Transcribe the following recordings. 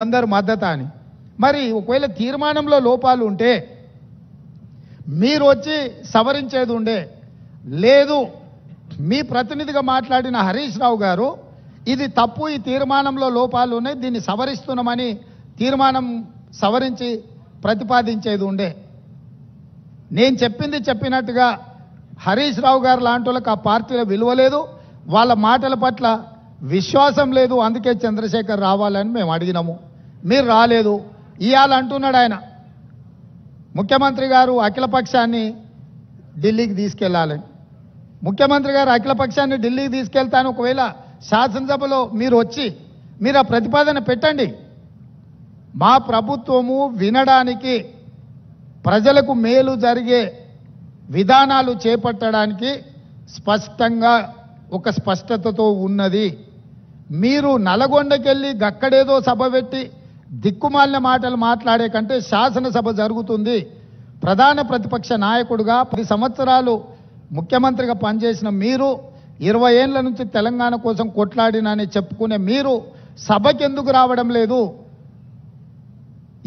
అందరు మద్దతు అని. మరి ఒకవేళ తీర్మానంలో లోపాలు ఉంటే మీరు వచ్చి సవరించేది ఉండే. లేదు, మీ ప్రతినిధిగా మాట్లాడిన హరీష్ రావు గారు ఇది తప్పు, ఈ తీర్మానంలో లోపాలు ఉన్నాయి, దీన్ని సవరిస్తున్నామని తీర్మానం సవరించి ప్రతిపాదించేది ఉండే. నేను చెప్పింది చెప్పినట్టుగా హరీష్ రావు గారు లాంటి వాళ్ళకి ఆ పార్టీలో విలువ లేదు, వాళ్ళ మాటల పట్ల విశ్వాసం లేదు. అందుకే చంద్రశేఖర్ రావాలని మేము అడిగినాము, మీరు రాలేదు. ఇవాళ అంటున్నాడు ఆయన, ముఖ్యమంత్రి గారు అఖిలపక్షాన్ని ఢిల్లీకి తీసుకెళ్లాలని. ముఖ్యమంత్రి గారు అఖిలపక్షాన్ని ఢిల్లీకి తీసుకెళ్తాను, ఒకవేళ శాసనసభలో మీరు వచ్చి మీరు ఆ ప్రతిపాదన పెట్టండి. మా ప్రభుత్వము వినడానికి, ప్రజలకు మేలు జరిగే విధానాలు చేపట్టడానికి స్పష్టంగా ఒక స్పష్టతతో ఉన్నది. మీరు నల్గొండకెళ్ళి గక్కడేదో సభ పెట్టి దిక్కుమాలిన మాటలు మాట్లాడే కంటే శాసనసభ జరుగుతుంది. ప్రధాన ప్రతిపక్ష నాయకుడిగా 10 సంవత్సరాలు ముఖ్యమంత్రిగా పనిచేసిన మీరు, 20 ఏళ్ల నుంచి తెలంగాణ కోసం కొట్లాడినని చెప్పుకునే మీరు సభకి ఎందుకు రావడం లేదు?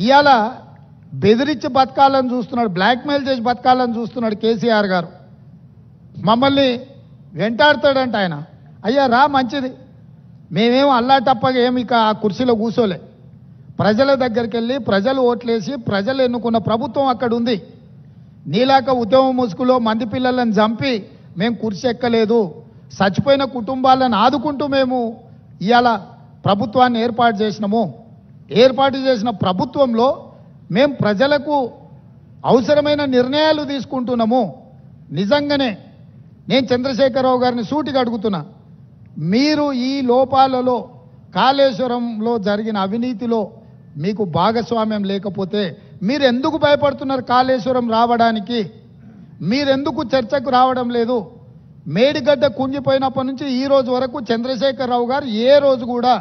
ఇవాళ బెదిరించి బతకాలని చూస్తున్నాడు, బ్లాక్మెయిల్ చేసి బతకాలని చూస్తున్నాడు కేసీఆర్ గారు. మమ్మల్ని వెంటాడతాడంట ఆయన. అయ్యా రా, మంచిది, మేమేం అల్లాటప్పగా ఏమి ఇక ఆ కుర్చీలో కూర్చోలే. ప్రజల దగ్గరికి వెళ్ళి ప్రజలు ఓట్లేసి ప్రజలు ఎన్నుకున్న ప్రభుత్వం అక్కడ ఉంది. నీలాక ఉద్యమ ముసుగులో మంది పిల్లలను చంపి మేము కుర్చీ ఎక్కలేదు. చచ్చిపోయిన కుటుంబాలను ఆదుకుంటూ మేము ఇవాళ ప్రభుత్వాన్ని ఏర్పాటు చేసినాము. ఏర్పాటు చేసిన ప్రభుత్వంలో మేము ప్రజలకు అవసరమైన నిర్ణయాలు తీసుకుంటున్నాము. నిజంగానే నేను చంద్రశేఖరరావు గారిని సూటిగా అడుగుతున్నా, మీరు ఈ లోపాలలో, కాళేశ్వరంలో జరిగిన అవినీతిలో మీకు భాగస్వామ్యం లేకపోతే మీరు ఎందుకు భయపడుతున్నారు కాళేశ్వరం రావడానికి? మీరెందుకు చర్చకు రావడం లేదు? మేడిగడ్డ కుంగిపోయినప్పటి నుంచి ఈ రోజు వరకు చంద్రశేఖరరావు గారు ఏ రోజు కూడా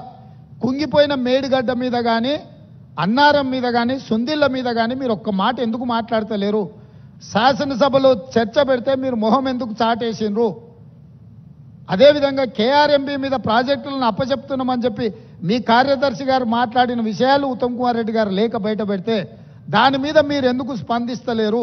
కుంగిపోయిన మేడిగడ్డ మీద కానీ, అన్నారం మీద కానీ, సుందిళ్ళ మీద కానీ మీరు ఒక్క మాట ఎందుకు మాట్లాడతలేరు? శాసనసభలో చర్చ పెడితే మీరు మొహం ఎందుకు చాటేసిండ్రు? అదేవిధంగా కేఆర్ఎంబీ మీద ప్రాజెక్టులను అప్పచెప్తున్నామని చెప్పి మీ కార్యదర్శి గారు మాట్లాడిన విషయాలు ఉత్తమ్ కుమార్ రెడ్డి గారు లేఖ బయట పెడితే దాని మీద మీరు ఎందుకు స్పందిస్తలేరు?